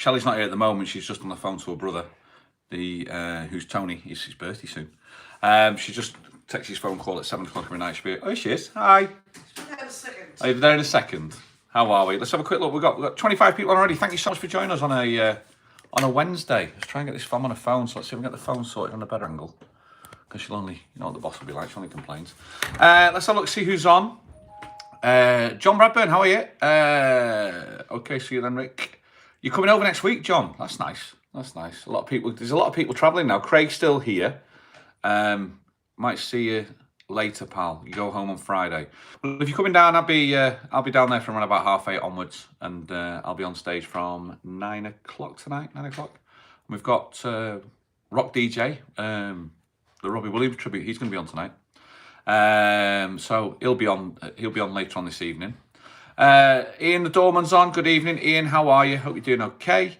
Shelley's not here at the moment. She's just on the phone to her brother, who's Tony. It's his birthday soon. She just texted his phone call at 7 o'clock every night. She'll be, oh, she is. Hi. She'll be there in a second. Are you there in a second? How are we? Let's have a quick look. We've got 25 people already. Thank you so much for joining us on a Wednesday. Let's try and get this fam on a phone. So let's see if we can get the phone sorted on a better angle. Because she'll only, you know what the boss will be like. She only complains. Let's have a look, see who's on. John Bradburn, how are you? Okay, see you then, Rick. You're coming over next week, John. That's nice. That's nice. There's a lot of people travelling now. Craig's still here. Might see you later, pal. You go home on Friday. Well, if you're coming down, I'll be down there from around about 8:30 onwards, and I'll be on stage from 9 o'clock tonight. 9 o'clock. We've got Rock DJ, the Robbie Williams tribute. He's going to be on tonight. So he'll be on later on this evening. Ian the Doorman's on. Good evening, Ian. How are you? Hope you're doing okay.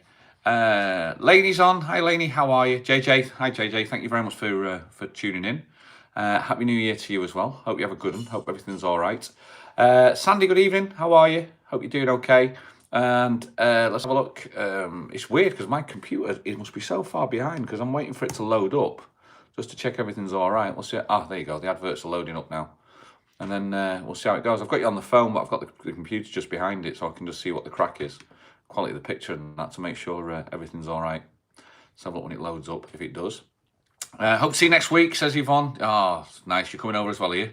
Laney's on. Hi, Laney. How are you? JJ. Hi, JJ. Thank you very much for tuning in. Happy New Year to you as well. Hope you have a good one. Hope everything's all right. Sandy, good evening. How are you? Hope you're doing okay. And let's have a look. It's weird because my computer, it must be so far behind because I'm waiting for it to load up just to check everything's all right. We'll see. Ah, there you go. The adverts are loading up now. And then we'll see how it goes. I've got you on the phone, but I've got the computer just behind it so I can just see what the crack is. Quality of the picture and that to make sure everything's all right. Let's have a look when it loads up, if it does. Hope to see you next week, says Yvonne. Oh, nice. You're coming over as well, are you?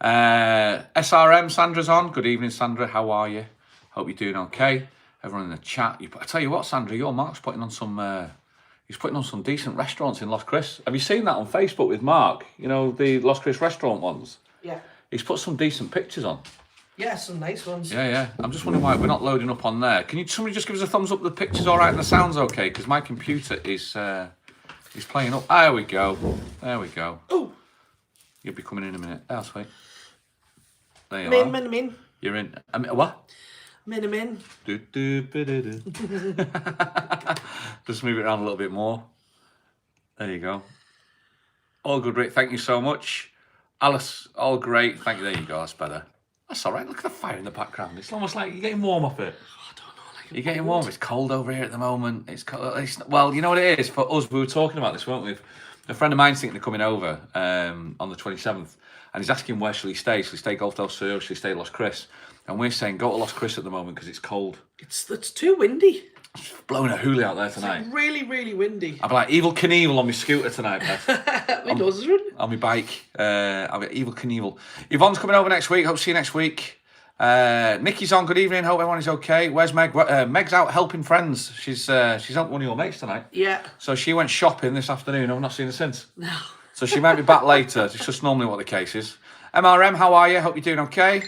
SRM, Sandra's on. Good evening, Sandra. How are you? Hope you're doing okay. Everyone in the chat. I tell you what, Sandra, your Mark's putting on some... he's putting on some decent restaurants in Los Cris. Have you seen that on Facebook with Mark? You know, the Los Cris restaurant ones? Yeah. He's put some decent pictures on. Yeah, some nice ones. Yeah. I'm just wondering why we're not loading up on there. Can somebody just give us a thumbs up? The picture's all right and the sound's okay? Because my computer is playing up. There we go. There we go. Oh. You'll be coming in a minute. That's sweet. There you are. I'm in. You're in. What? I'm in. Just move it around a little bit more. There you go. All good, Rick. Thank you so much. Alice, all great. Thank you. There you go. That's better. That's all right. Look at the fire in the background. It's almost like you're getting warm off it. I don't know. You're getting warm. It's cold over here at the moment. It's cold. Well, you know what it is? For us, we were talking about this, weren't we? A friend of mine's thinking of coming over on the 27th, and he's asking where shall he stay? Shall he stay Golf del Sur? Shall he stay Los Cris? And we're saying go to Los Cris at the moment because it's cold. It's too windy. It's blowing a hoolie out there tonight. It's like really, really windy. I'll be like Evil Knievel on my scooter tonight, Beth. On my bike. I'll be Evil Knievel. Yvonne's coming over next week. Hope to see you next week. Nikki's on. Good evening. Hope everyone is okay. Where's Meg? Meg's out helping friends. She's helping one of your mates tonight. Yeah. So she went shopping this afternoon. I've not seen her since. No. So she might be back later. It's just normally what the case is. MRM, how are you? Hope you're doing okay.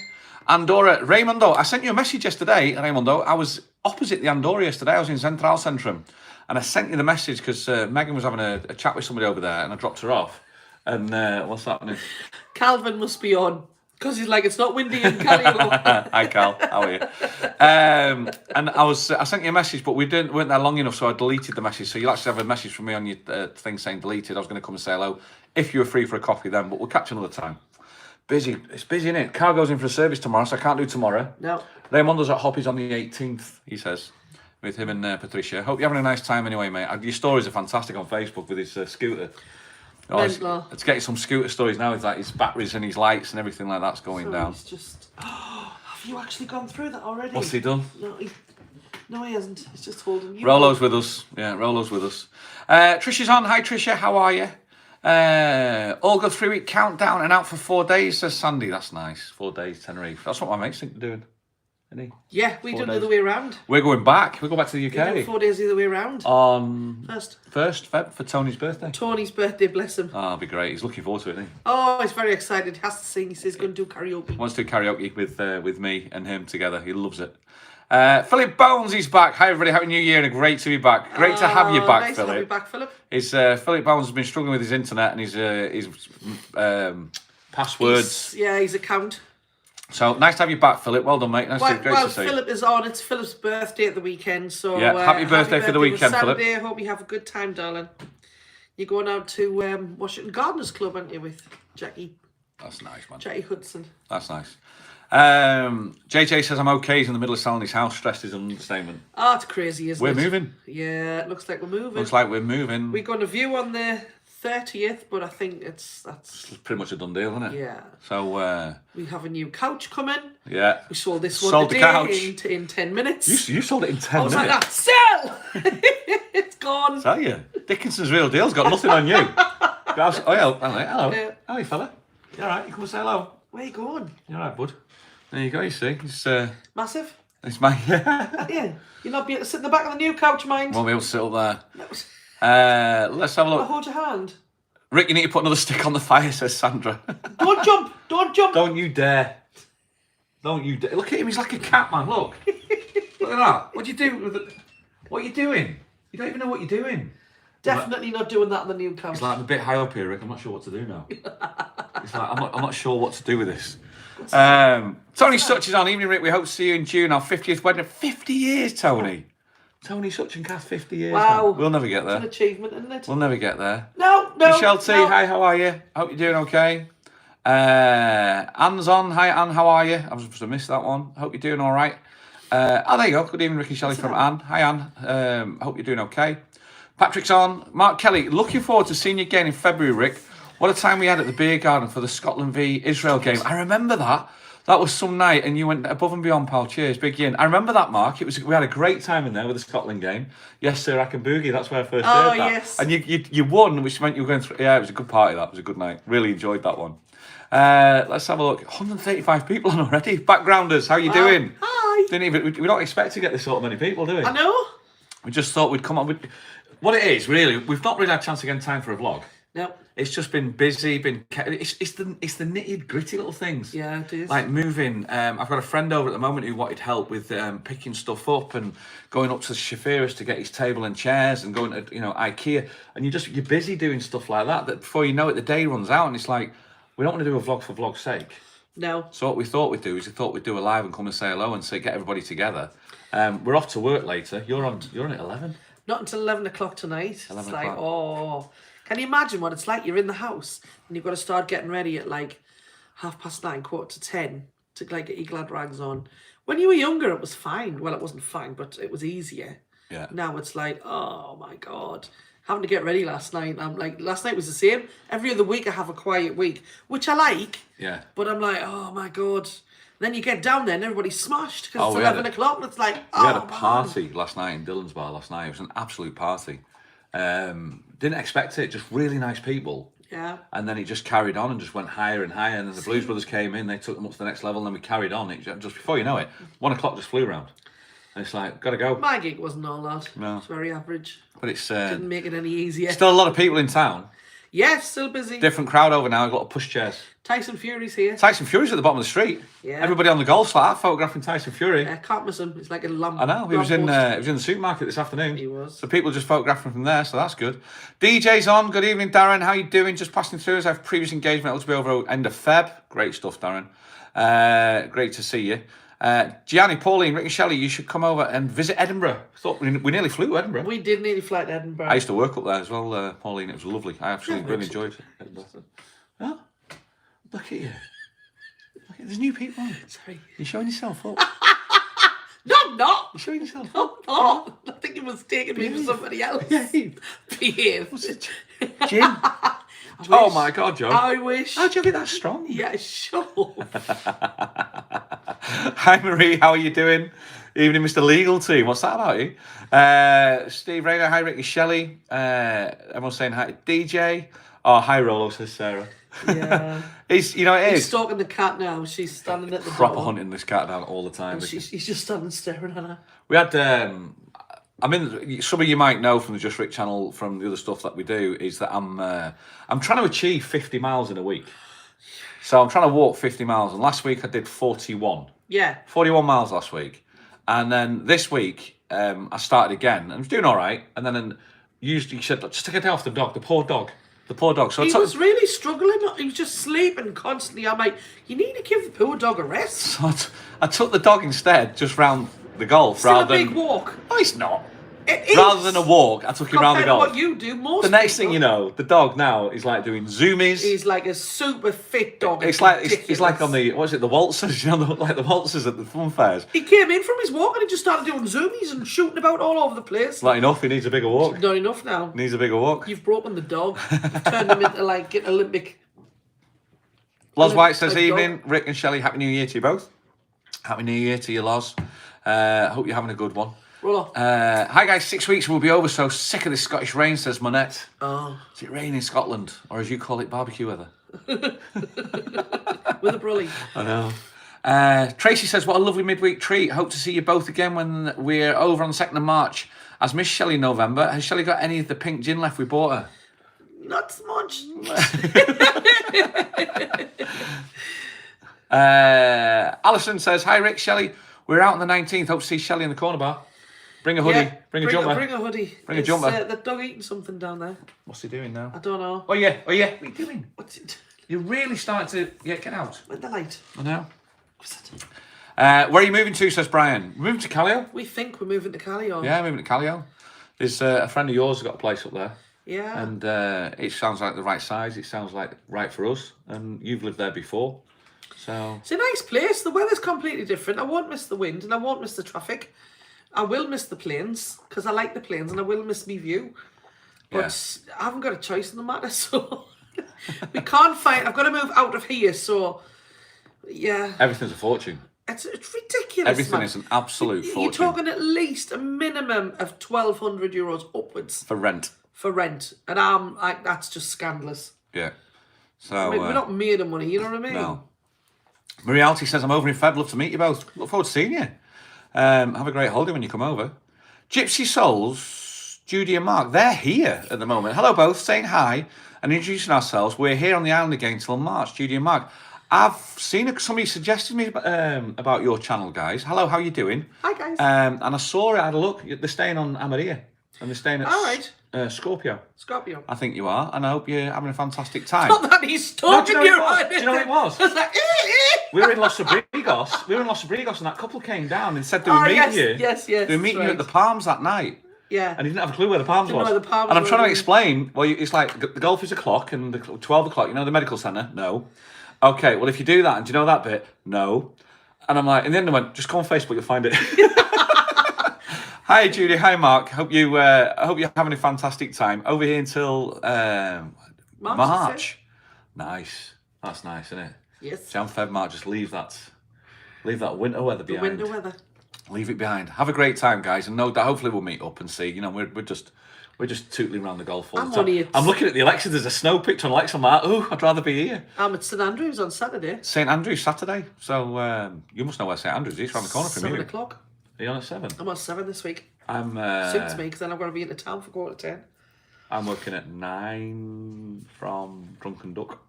Andorra, Raymondo. I sent you a message yesterday, Raymondo. I was opposite the Andorra yesterday. I was in Central Centrum. And I sent you the message because Megan was having a chat with somebody over there and I dropped her off. And what's happening? Calvin must be on. Because he's like, it's not windy in Canary. Hi, Cal. How are you? And I sent you a message, but weren't there long enough, so I deleted the message. So you'll actually have a message from me on your thing saying deleted. I was going to come and say hello if you were free for a coffee then, but we'll catch another time. Busy. It's busy, isn't it? Car goes in for a service tomorrow, so I can't do tomorrow. No. Raymondo's at Hoppy's on the 18th, he says, with him and Patricia. Hope you're having a nice time anyway, mate. Your stories are fantastic on Facebook with his scooter. It's getting some scooter stories now. It's like his batteries and his lights and everything like that's going down. He's just... have you actually gone through that already? What's he done? No, he hasn't. He's just holding you. Rolo's with us. Yeah, Rolo's with us. Trisha's on. Hi, Trisha. How are you? All good 3-week countdown and out for 4 days, says Sandy. That's nice. 4 days, Tenerife. That's what my mates think they're doing. Isn't he? Yeah, we do the other way around. We're going back. We go back to the UK. We do 4 days the other way around. On 1st Feb for Tony's birthday. Tony's birthday, bless him. Oh, it'll be great. He's looking forward to it, isn't he? Oh, he's very excited. He has to sing. He says he's going to do karaoke. He wants to do karaoke with me and him together. He loves it. Philip Bones is back. Hi everybody, happy New Year and great to be back. Great to have you back, nice Philip. To have you back, Philip. Philip Bones has been struggling with his internet and his passwords. His account. So nice to have you back, Philip. Well done, mate. Great to see. Philip is on. It's Philip's birthday at the weekend, so yeah, happy birthday for the weekend, Philip. Saturday. I hope you have a good time, darling. You're going out to Washington Gardeners Club, aren't you, with Jackie? That's nice, man. Jackie Hudson. That's nice. JJ says I'm okay. He's in the middle of selling his house. Stressed is an understatement. Oh, it's crazy, isn't it? We're moving. Yeah, it looks like we're moving. Looks like we're moving. We got a view on the 30th, but I think that's pretty much a done deal, isn't it? Yeah. So we have a new couch coming. Yeah. We sold this one sold today the couch in 10 minutes. You sold it in 10 minutes. I was like, sell! It's gone. Tell you, Dickinson's real deal's got nothing on you. Oh, yeah, hello. Yeah. How are you, fella? You all right? You come and say hello. Where you going? You all right, bud? There you go. You see, it's Massive. It's my Yeah. You'll not be able to sit in the back of the new couch, mind. Won't be able to sit up there. Let's have a I'll look. hold your hand. Rick, you need to put another stick on the fire, says Sandra. Don't jump! Don't jump! Don't you dare. Don't you dare. Look at him, he's like a cat, man, look. Look at that. What do you do with it? What are you doing? You don't even know what you're doing. Definitely not doing that on the new couch. It's like, I'm a bit high up here, Rick. I'm not sure what to do now. It's like, I'm not sure what to do with this. Tony Such is on. Evening, Rick. We hope to see you in June. Our 50th wedding. 50 years, Tony. Tony Such and Kath, 50 years. Wow. Man. We'll never get there. It's an achievement, isn't it? We'll never get there. No. Michelle T, no. hi, how are you? Hope you're doing okay. Anne's on. Hi, Anne, how are you? I was supposed to miss that one. Hope you're doing all right. There you go. Good evening, Rick and Shelley from Anne. Hi, Anne. Hope you're doing okay. Patrick's on. Mark Kelly, looking forward to seeing you again in February, Rick. What a time we had at the beer garden for the Scotland v Israel game. I remember that. That was some night, and you went above and beyond, pal. Cheers, big yin. I remember that, Mark. We had a great time in there with the Scotland game. Yes, sir, I can boogie. That's where I first heard that. Yes. And you won, which meant you were going through. Yeah, it was a good party. That was a good night. Really enjoyed that one. Let's have a look. 135 people on already. Backgrounders, how you doing? Hi. We don't expect to get this sort of many people, do we? I know. We just thought we'd come on with. What it is, really, we've not really had a chance to get in time for a vlog. No. It's just been busy, it's the nitty gritty little things. Yeah, it is. Like moving. I've got a friend over at the moment who wanted help with picking stuff up and going up to Shafiris to get his table and chairs and going to IKEA. And you're busy doing stuff like that. That before you know it, the day runs out and it's like we don't want to do a vlog for vlog's sake. No. So what we thought we'd do is we'd do a live and come and say hello and get everybody together. We're off to work later. You're on at 11. Not until 11 o'clock tonight. 11 it's like, o'clock. oh. Can you imagine what it's like? You're in the house and you've got to start getting ready at like 9:30, 9:45 to like get your glad rags on. When you were younger, it was fine. Well, it wasn't fine, but it was easier. Yeah. Now it's like, oh my God. Having to get ready last night. I'm like, last night was the same. Every other week I have a quiet week, which I like. Yeah. But I'm like, oh my God. Then you get down there and everybody's smashed because it's we 11 o'clock and it's like, we had a party last night in Dylan's bar last night. It was an absolute party. Didn't expect it, just really nice people. Yeah. And then it just carried on and just went higher and higher. And then the Blues Brothers came in, they took them up to the next level, and then we carried on. It just before you know it, 1 o'clock just flew around. And it's like, gotta go. My gig wasn't all that. No. It's very average. But it's Didn't make it any easier. still a lot of people in town. Yes, still busy. Different crowd over now, got to push chairs. Tyson Fury's here. Tyson Fury's at the bottom of the street. Yeah. Everybody on the golf like that photographing Tyson Fury. Can't miss him. It's like a lamp. I know. He was in the supermarket this afternoon. He was. So people just photographing from there, so that's good. DJ's on. Good evening, Darren. How you doing? Just passing through as I have previous engagement. It'll be over end of Feb. Great stuff, Darren. Great to see you. Gianni, Pauline, Rick and Shelley, you should come over and visit Edinburgh. Thought we nearly flew to Edinburgh. We did nearly fly to Edinburgh. I used to work up there as well, Pauline. It was lovely. I absolutely really enjoyed Edinburgh. Oh, look at you. There's new people on. Sorry. You're showing yourself up. No, I'm not. You're showing yourself No, up. I'm not. I think it was taking me for somebody else. Behave. Jim. Oh my God, Joe. I wish. How'd you have it that strong? Yeah, sure. Hi Marie, how are you doing? Evening, Mr. Legal Team. What's that about you? Steve Rayner, hi Ricky Shelley. Everyone's saying hi to DJ. Oh, hi Rolo, says Sarah. Yeah. He's He's stalking the cat now. She's standing at the proper door. hunting this cat down all the time. And he's just standing staring at her. We had some of you might know from the Just Rick channel from the other stuff that we do is that I'm trying to achieve 50 miles in a week. So I'm trying to walk 50 miles, and last week I did 41. Yeah. 41 miles last week. And then this week, I started again, and I was doing all right. And then you said, just take a day off the dog, the poor dog. The poor dog. So he was really struggling. He was just sleeping constantly. I'm like, you need to give the poor dog a rest. So I took the dog instead, just round the golf. Still rather a big than... walk. No, it's not. It is. Rather than a walk, I took him round the Compared to golf. what you do, most The next people, thing you know, the dog now is like doing zoomies. he's like a super fit dog. It's like he's like on the what is it, the waltzers? You know, like the waltzers at the fun fairs. He came in from his walk and he just started doing zoomies and shooting about all over the place. Not enough. He needs a bigger walk. Not enough now. Needs a bigger walk. You've broken the dog. You've turned him into like an Olympic. Loz White says, dog. evening. Rick and Shelley, Happy New Year to you both. Happy New Year to you, Loz. Hope you're having a good one. Roll on. Hi guys, 6 weeks will be over, so sick of this Scottish rain, says Monette. Oh. Is it rain in Scotland, or as you call it, barbecue weather? With a brolly. I know. Tracy says, what a lovely midweek treat. Hope to see you both again when we're over on the 2nd of March. As Miss Shelley in November, has Shelley got any of the pink gin left we bought her? Not so much. Alison says, hi Rick, Shelley. We're out on the 19th. Hope to see Shelley in the corner bar. Bring a hoodie. Yeah, bring a jumper. Bring a hoodie. Bring a jumper. The dog eating something down there. What's he doing now? I don't know. Oh yeah. What are you doing? What's it? You're really starting to get out. With the light. I know. What's it? Where are you moving to, says Brian? We're moving to Callio. We think we're moving to Callio. Yeah, moving to Callio. There's a friend of yours who's got a place up there. Yeah. And it sounds like the right size. It sounds like right for us. And you've lived there before. So It's a nice place. The weather's completely different. I won't miss the wind and I won't miss the traffic. I will miss the planes because I like the planes and I will miss me view. But I haven't got a choice in the matter, so we can't find. I've got to move out of here, so yeah. everything's a fortune. It's ridiculous. Everything man. is an absolute fortune. You're talking at least a minimum of €1,200 upwards for rent. for rent, and I'm like, that's just scandalous. Yeah. So I mean, we're not made of money, you know what I mean? No. Marialty says, I'm over in Feb. Love to meet you both. Look forward to seeing you. Have a great holiday when you come over. Gypsy Souls, Judy and Mark, they're here at the moment. Hello both, saying hi and introducing ourselves. We're here on the island again till March, Judy and Mark. I've seen somebody suggested me about your channel, guys. Hello, how you doing? Hi, guys. And I saw it, I had a look. They're staying on Amaria. And they're staying at All right. Scorpio. Scorpio. I think you are. And I hope you're having a fantastic time. Not that he's talking do you know you what right. it was? Do you know what it was? I was like, We were in Los Abrigos, and that couple came down and said they were meeting yes, you. yes, They were meeting you at the Palms that night. Yeah. And he didn't have a clue where the Palms Didn't was. know where the Palms and I'm were, trying to really. explain, well, it's like the golf is a clock and the 12 o'clock, you know, the medical centre? No. Okay, well, if you do that, and do you know that bit? No. And I'm like, in the end I went, just go on Facebook, you'll find it. Hi, Judy. Hi, Mark. Hope you're having a fantastic time. Over here until March. Nice. That's nice, isn't it? Yes. Jan, Feb, March, just leave that winter weather The behind. winter weather. Leave it behind. Have a great time, guys, and know that hopefully we'll meet up and see. You know, we're just tootling around the golf all the time. I'm looking at the Alexa. There's a snow picture on Alexa. I'm like, oh, I'd rather be here. I'm at St Andrews on Saturday. St Andrews Saturday. So you must know where St Andrews is. It's around the corner from you. 7 o'clock. Are you on at 7? I'm on 7 this week. I'm. Suits me because then I'm going to be into town for 9:45. I'm working at 9 from Drunken Duck.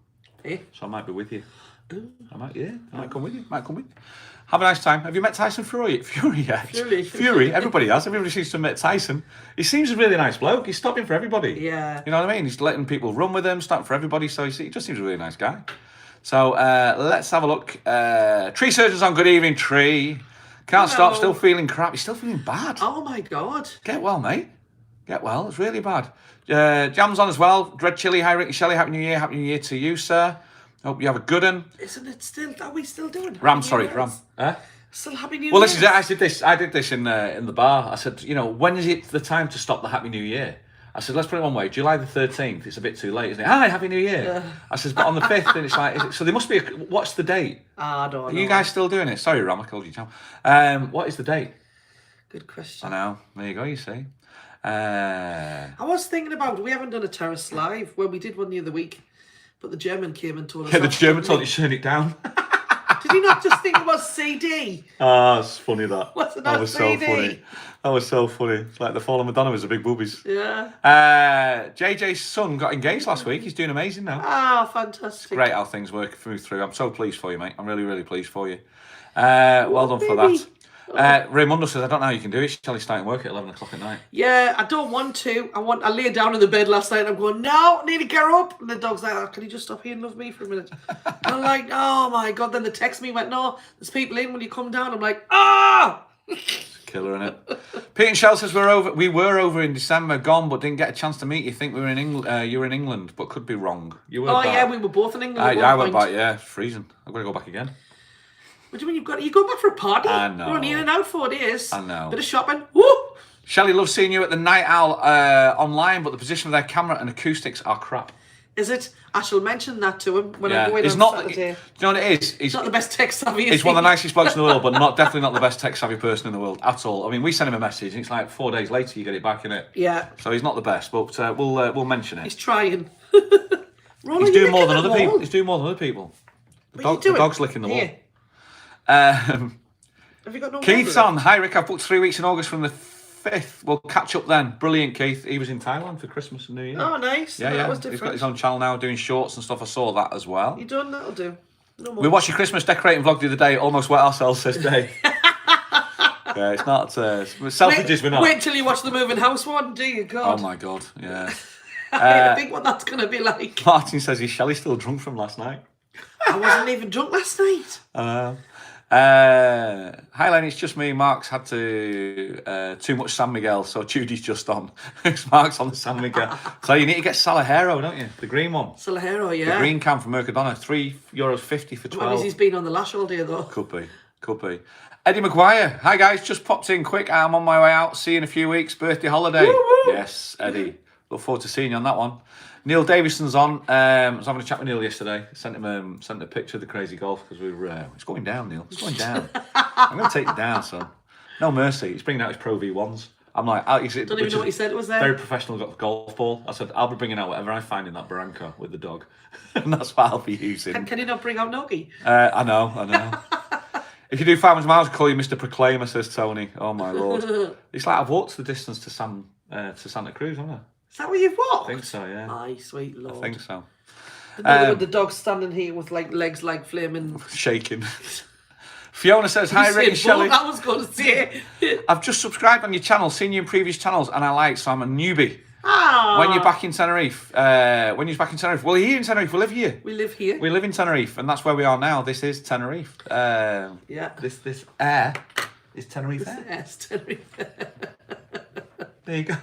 Hey. So I might be with you. Ooh. I might come with you. Have a nice time. Have you met Tyson Fury yet? Fury. Everybody has. Everybody seems to have met Tyson. He seems a really nice bloke. He's stopping for everybody. Yeah. You know what I mean? He's letting people run with him, stopping for everybody. So he just seems a really nice guy. So let's have a look. Tree Surgeons on. Good evening, Tree. Can't stop. Still feeling crap. He's still feeling bad. Oh my God. Get well, mate. Get well. It's really bad. Jam's on as well. Dread Chili. Hi, Rick and Shelley. Happy New Year. Happy New Year to you, sir. Hope you have a good one. Isn't it still? Are we still doing? Ram. Happy New Year's? Still Happy New Year. Well, this is it. I did this in the bar. I said, you know, when is it the time to stop the Happy New Year? I said, let's put it one way. July the 13th. It's a bit too late, isn't it? Hi, Happy New Year. I said, but on the 5th, and it's like, so there must be. What's the date? I don't know. Are you guys still doing it? Sorry, Ram. I called you Jam. What is the date? Good question. I know. There you go. You see. I was thinking about, we haven't done a Terrace Live. Well, we did one the other week, but the German came and told us. Yeah, the German told you to turn it down. Did you not just think it was CD? Ah, it's funny that. Wasn't that that was CD? so funny. That was so funny. It's like the fallen Madonna with the big boobies. Yeah. JJ's son got engaged last week. He's doing amazing now. Ah, fantastic. Great how things work through. I'm so pleased for you, mate. I'm really, really pleased for you. Well done for that. Raymundo says, I don't know how you can do it. Shelley's starting work at 11 o'clock at night. Yeah, I don't want to. I lay down in the bed last night and I'm going, no, I need to get up. And the dog's like, oh, can you just stop here and love me for a minute? And I'm like, oh my God. Then the text me went, no, there's people in when you come down. I'm like, ah! Killer, innit? Pete and Shell says we were over in December, gone, but didn't get a chance to meet you. Think we were in England. You were in England, but could be wrong. You were. Oh back. yeah, we were both in England. I went back. Yeah, it's freezing. I'm gonna go back again. What do you mean you go back for a party? I know. You're only in and out 4 days. I know. Bit of shopping. Woo! Shelley loves seeing you at the Night Owl online, but the position of their camera and acoustics are crap. Is it? I shall mention that to him when I go in it's on not, Saturday. Do you know what it is? He's not the best tech savvy. He's one of the nicest blokes in the world, but definitely not the best tech savvy person in the world at all. I mean, we send him a message, and it's like 4 days later you get it back, innit? Yeah. So he's not the best, but we'll mention it. He's trying. He's doing more than other people. He's doing more than other people. The dog's licking the wall. Have you got no Keith's on. Hi, Rick. I've booked 3 weeks in August from the 5th. We'll catch up then. Brilliant, Keith. He was in Thailand for Christmas and New Year. Oh, nice. Yeah, that was He's got different. his own channel now doing shorts and stuff. I saw that as well. You done? That'll do. No more. We watched your Christmas decorating vlog the other day. Almost wet ourselves, says Dave. Yeah, it's not. Selfridges, we're not. Wait till you watch the moving house one, do you? God. Oh my God, yeah. I think what that's going to be like. Martin says, is Shelley still drunk from last night? I wasn't even drunk last night. Hi, Len, it's just me. Mark's had too much San Miguel, so Judy's just on. Mark's on the San Miguel. So you need to get Salajero, don't you? The green one. Salajero, yeah. The green can from Mercadona, €3.50 for 12. That means he's been on the lash all day, though. Could be. Eddie Maguire. Hi, guys. Just popped in quick. I'm on my way out. See you in a few weeks. Birthday holiday. Woo-woo. Yes, Eddie. Look forward to seeing you on that one. Neil Davison's on. I was having a chat with Neil yesterday. Sent him a picture of the crazy golf because it's going down, Neil. It's going down. I'm going to take you down, son. No mercy. He's bringing out his Pro V1s. I'm like, don't even know what he said it was there. Very professional golf ball. I said, I'll be bringing out whatever I find in that barranca with the dog. And that's what I'll be using. Can you not bring out Nogi? I know. If you do 500 miles, I'll call you Mr. Proclaimer, says Tony. Oh, my Lord. It's like I've walked the distance to Santa Cruz, haven't I? Is that where you've walked? I think so, yeah. Aye, sweet Lord. I think so. With the dog standing here with like legs like flaming... Shaking. Fiona says, hi, Rick and Shelley. I was going to say. I've just subscribed on your channel, seen you in previous channels, and I like, so I'm a newbie. Ah. When you're back in Tenerife, well, here in Tenerife, we live here. We live here. We live in Tenerife, and that's where we are now. This is Tenerife. Yeah. This air is Tenerife air. Yes, Tenerife. There you go.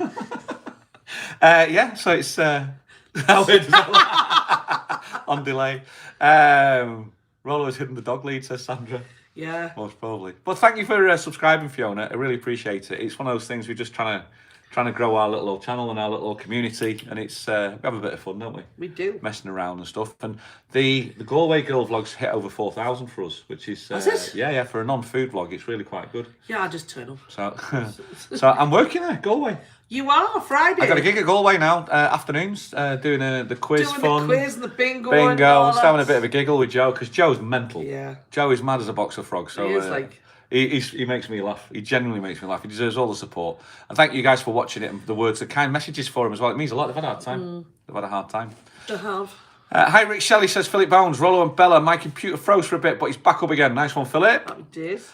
Yeah, so it's how weird is that? On delay. Rollo has hidden the dog lead, says Sandra. Yeah. Most probably. But thank you for subscribing, Fiona. I really appreciate it. It's one of those things we're just trying to grow our little old channel and our little old community, and it's we have a bit of fun, don't we? We do. Messing around and stuff. And the Galway Girl vlogs hit over 4,000 for us, which is Has it? Yeah, for a non-food vlog, it's really quite good. Yeah, I just turn up. So I'm working there, Galway. You are Friday. I got a gig at Galway now, afternoons, doing the quiz doing fun. the quiz and the bingo. Bingo. And I'm just having a bit of a giggle with Joe because Joe's mental. Yeah. Joe is mad as a box of frogs. So He is like. he makes me laugh. He genuinely makes me laugh. He deserves all the support. And thank you guys for watching it and the words, the kind messages for him as well. It means a lot. They've had a hard time. They've had a hard time. To have. Hi, Rick. Shelley says, Philip Bones, Rollo and Bella. My computer froze for a bit, but he's back up again. Nice one, Philip. Happy days.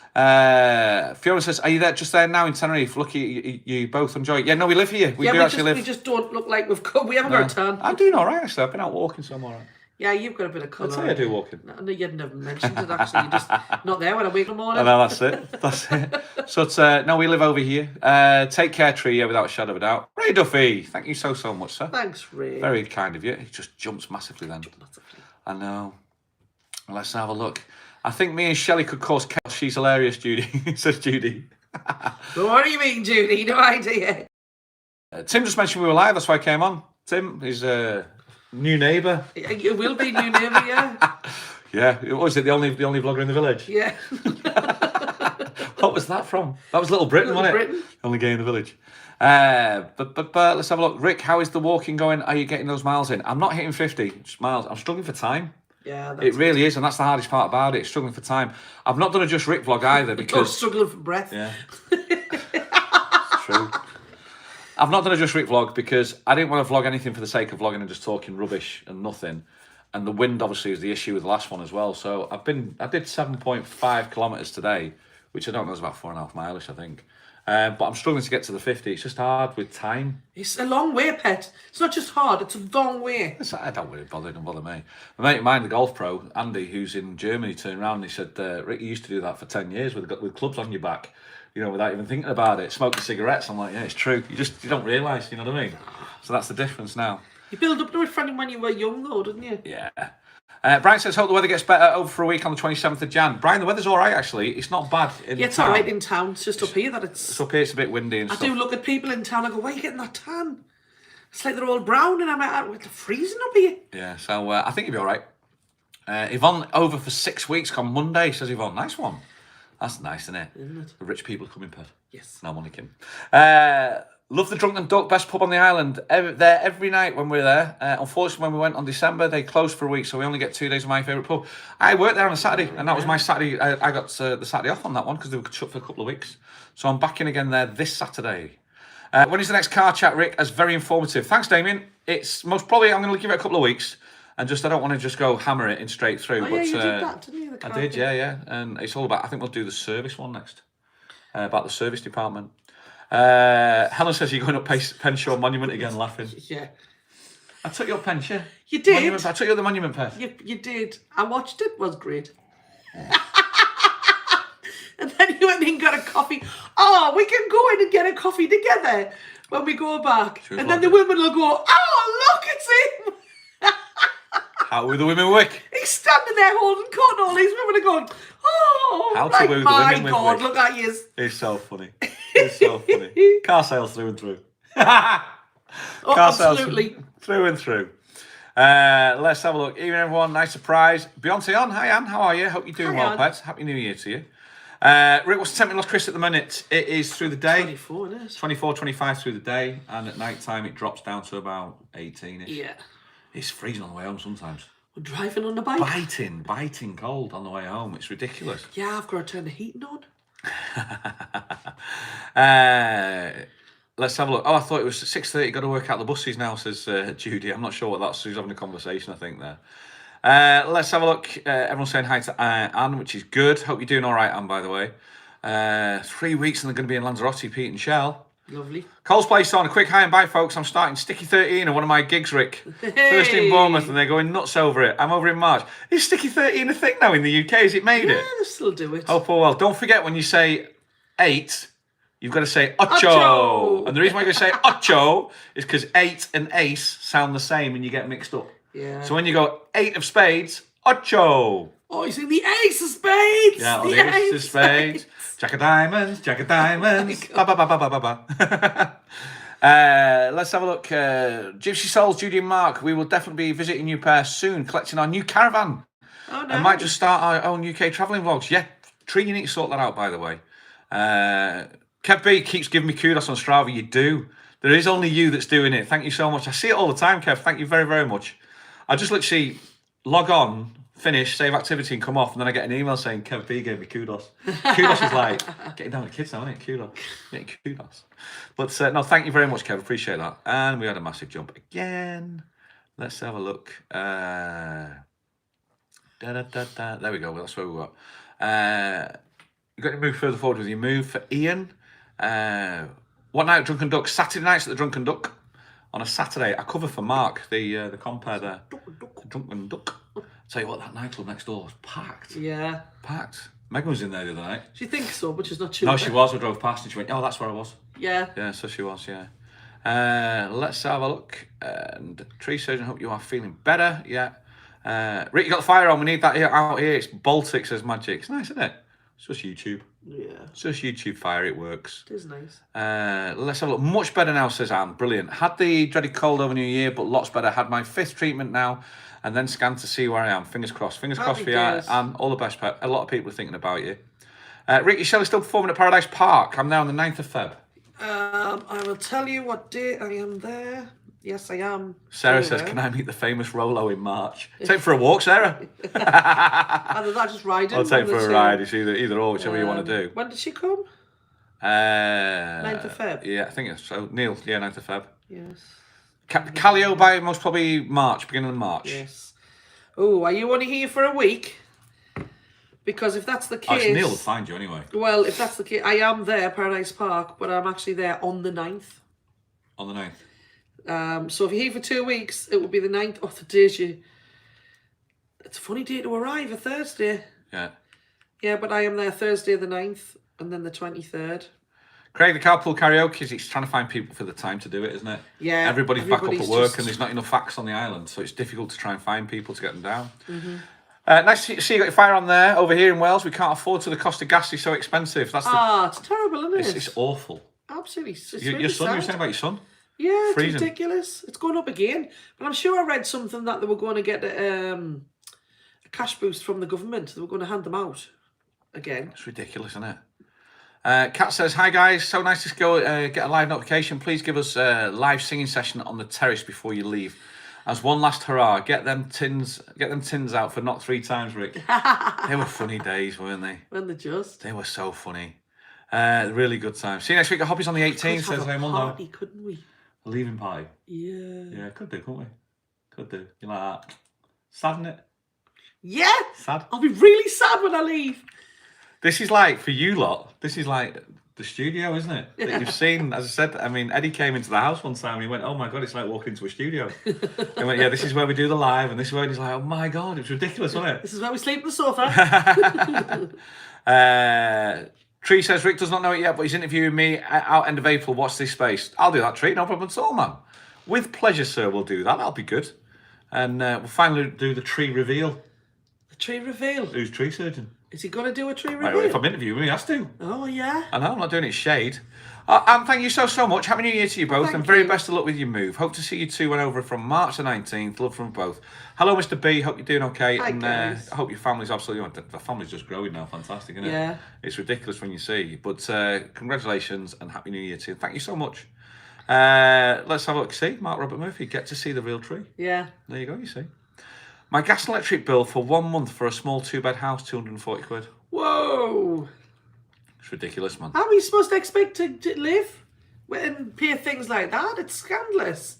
Fiona says, are you just there now in Tenerife? Lucky you both enjoy it. Yeah, no, we live here. We just don't look like we've come. We haven't got a tan. I'm doing all right, actually. I've been out walking, so I'm all right. Yeah, you've got a bit of colour. I'd say I do walking. No, you'd never mentioned it, actually. You're just not there when I wake in the morning. I know, that's it. So, no, we live over here. Take care, Tree, without a shadow of a doubt. Ray Duffy, thank you so much, sir. Thanks, Ray. Very kind of you. He just jumps massively then. I know. Let's have a look. I think me and Shelley could cause chaos. She's hilarious, Judy, says Judy. Well, what do you mean, Judy? No idea. Tim just mentioned we were live, that's why I came on. Tim is new neighbour. It will be new neighbour, yeah. Yeah. What was it? The only vlogger in the village? Yeah. What was that from? That was Little Britain, wasn't it? Britain. Only gay in the village. But let's have a look. Rick, how is the walking going? Are you getting those miles in? I'm not hitting 50 miles. I'm struggling for time. Yeah, it really is, and that's the hardest part about it. Struggling for time. I've not done a Just Rick vlog either because struggling for breath. Yeah. It's true. I've not done a Just Rick vlog because I didn't want to vlog anything for the sake of vlogging and just talking rubbish and nothing. And the wind obviously is the issue with the last one as well. So I did 7.5 kilometers today, which I don't know is about 4.5 miles, I think. But I'm struggling to get to the 50. It's just hard with time. It's a long way, pet. It's not just hard, it's a long way. I don't really bother. It don't bother me. My mate of mine, the golf pro, Andy, who's in Germany, turned around and he said, Rick, you used to do that for 10 years with clubs on your back. you know, without even thinking about it. Smoking cigarettes, I'm like, yeah, it's true. You don't realise, you know what I mean? So that's the difference now. You build up to it from when you were young, though, didn't you? Yeah. Brian says, hope the weather gets better over for a week on the 27th of Jan. Brian, the weather's all right, actually. It's not bad in Yeah, it's town. all right in town. It's just up here that it's... It's up here, it's a bit windy and I stuff. do look at people in town, I go, why are you getting that tan? It's like they're all brown, and I'm like, it's freezing up here. Yeah, so I think you'll be all right. Yvonne, over for 6 weeks on Monday, says Yvonne. Nice one. That's nice, isn't it? Isn't it? The rich people come in bed. Yes. No money, Kim. Love the Drunken Duck, best pub on the island. There every night when we're there. Unfortunately, when we went on December, they closed for a week, so we only get 2 days of my favourite pub. I worked there on a Saturday, and that was my Saturday. I got the Saturday off on that one because they were shut for a couple of weeks. So I'm back in again there this Saturday. When is the next car chat, Rick? That's very informative. Thanks, Damien. It's most probably, I'm going to give it a couple of weeks. And just, I don't want to just go hammer it in straight through. Oh, yeah, you did that, didn't you? I did, yeah. And it's all about, I think we'll do the service one next. About the service department. Helen says you're going up Penshaw Monument again, laughing. Yeah. I took your pension. You did? Monument, I took you the monument pen. You did. I watched it. It was great. And then you went and got a coffee. Oh, we can go in and get a coffee together when we go back. And then the women will go, oh, look, it's him. How were the women wick? He's standing there holding cotton. All these women are going, oh, how like, to woo the my women God, with look at you. It's so funny. It's so funny. Car sales through and through. Car absolutely. sales through and through. Let's have a look. Evening, everyone. Nice surprise. Beyonce on. Hi, Anne. How are you? Hope you're doing well, pets. Happy New Year to you. Rick, what's the temperature lost Chris at the minute? It is through the day. 24, it is. 24, 25 through the day. And at night time, it drops down to about 18-ish. Yeah. It's freezing on the way home sometimes. We're driving on the bike. Biting cold on the way home. It's ridiculous. Yeah, I've got to turn the heating on. Let's have a look. Oh, I thought it was 6:30. Got to work out the buses now, says Judy. I'm not sure what that's. She's having a conversation, I think, there. Let's have a look. Everyone's saying hi to Anne, which is good. Hope you're doing all right, Anne, by the way. 3 weeks and they're going to be in Lanzarote, Pete and Shell. Lovely. Cole's Place on. A quick hi and bye, folks. I'm starting Sticky 13 at one of my gigs, Rick. Hey. First in Bournemouth, and they're going nuts over it. I'm over in March. Is Sticky 13 a thing now in the UK? Has it made it? Yeah, they still do it. Oh, poor well. Don't forget when you say 8, you've got to say ocho. Ocho. And the reason why you say ocho is because 8 and ace sound the same and you get mixed up. Yeah. So when you go 8 of spades, ocho. Oh, you're saying the ace of spades. Yeah, the ace of spades. Jack of diamonds, Jack of diamonds. Ba, ba, ba, ba, ba, ba. Let's have a look. Gypsy Souls, Judy and Mark. We will definitely be visiting you pair soon, collecting our new caravan. Oh, no. And might just start our own UK travelling vlogs. Yeah, Tree, you need to sort that out, by the way. Kev B keeps giving me kudos on Strava. You do. There is only you that's doing it. Thank you so much. I see it all the time, Kev. Thank you very, very much. I just literally log on, finish, save activity and come off, and then I get an email saying Kev B gave me kudos. Kudos is like getting down with kids now, isn't it? Kudos. Getting kudos. But no, thank you very much, Kev. Appreciate that. And we had a massive jump again. Let's have a look. There we go. That's where we were. You've got to move further forward with your move for Ian. What night at Drunken Duck? Saturday nights at the Drunken Duck. On a Saturday, I cover for Mark, the compere there. Drunken Duck. Tell you what, that nightclub next door was packed. Yeah. Packed. Megan was in there the other night. She thinks so, but she's not sure. No, she was. We drove past and she went, oh, that's where I was. Yeah. Yeah, so she was, yeah. Let's have a look. And Tree Surgeon, hope you are feeling better. Yeah. Rick, you got the fire on. We need that here out here. It's Baltic, says Magic. It's nice, isn't it? It's just YouTube. Yeah. It's just YouTube fire. It works. It is nice. Let's have a look. Much better now, says Anne. Brilliant. Had the dreaded cold over New Year, but lots better. Had my 5th treatment now, and then scanned to see where I am. Fingers crossed. Fingers crossed for you, Anne. All the best. A lot of people are thinking about you. Rick, is Shelley still performing at Paradise Park? I'm now on the 9th of Feb. I will tell you what day I am there. Yes, I am. Sarah says, can I meet the famous Rolo in March? Take for a walk, Sarah. Either that, just riding. I'll take for a ride. It's either or, whichever you want to do. When did she come? 9th of Feb. Yeah, I think it's so. Neil, yeah, 9th of Feb. Yes. Callio by most probably March, beginning of March. Yes. Oh, are you only here for a week? Because if that's the case... Neil will find you anyway. Well, if that's the case, I am there, Paradise Park, but I'm actually there on the 9th. On the 9th? So if you're here for 2 weeks, it will be the 9th of the days you... It's a funny day to arrive, a Thursday. Yeah. Yeah, but I am there Thursday the 9th. And then the 23rd. Craig, the carpool karaoke, it's trying to find people for the time to do it, isn't it? Yeah. Everybody's back up at work just... and there's not enough acts on the island, so it's difficult to try and find people to get them down. Mm-hmm. Nice to see you got your fire on there. Over here in Wales, we can't afford to. The cost of gas is so expensive. That's it's terrible, isn't it? It's awful. Absolutely. It's your really son, sad. you were saying about your son? Yeah, Freezing. it's ridiculous. It's going up again. But I'm sure I read something that they were going to get a cash boost from the government. They were going to hand them out again. It's ridiculous, isn't it? Kat says, hi guys, so nice to go get a live notification. Please give us a live singing session on the terrace before you leave. As one last hurrah, get them tins out for not 3 times, Rick. They were funny days, weren't they? When they just. They were so funny. Really good time. See you next week at Hobbies on the 18th, says Raymond. Party, couldn't we? A leaving party. Yeah. Yeah, could do, couldn't we? Could do. You like that? Sad, isn't it? Yeah. Sad. I'll be really sad when I leave. This is like, for you lot, this is like the studio, isn't it? That you've seen, as I said, I mean, Eddie came into the house one time and he went, oh my God, it's like walking into a studio. He went, yeah, this is where we do the live, and this is where he's like, oh my God, it's ridiculous, wasn't it? This is where we sleep on the sofa. Tree says, Rick does not know it yet, but he's interviewing me out end of April. Watch this space. I'll do that, Tree, no problem at all, man. With pleasure, sir, we'll do that. That'll be good. And we'll finally do the tree reveal. The tree reveal? Who's tree surgeon? Is he going to do a tree reveal? Right, if I'm interviewing him, he has to. Oh, yeah. I know, I'm not doing it shade. And thank you so much. Happy New Year to you both, and very best of luck with your move. Hope to see you two when over from March the 19th. Love from both. Hello, Mr. B. Hope you're doing okay. Hi, and guys. I hope your family's absolutely... The family's just growing now. Fantastic, isn't it? Yeah. It's ridiculous when you see. But congratulations and Happy New Year to you. Thank you so much. Let's have a look. See, Mark Robert Murphy. Get to see the real tree. Yeah. There you go, you see. My gas and electric bill for 1 month for a small 2-bed house, 240 quid. Whoa. It's ridiculous, man. How are we supposed to expect to live and pay things like that? It's scandalous.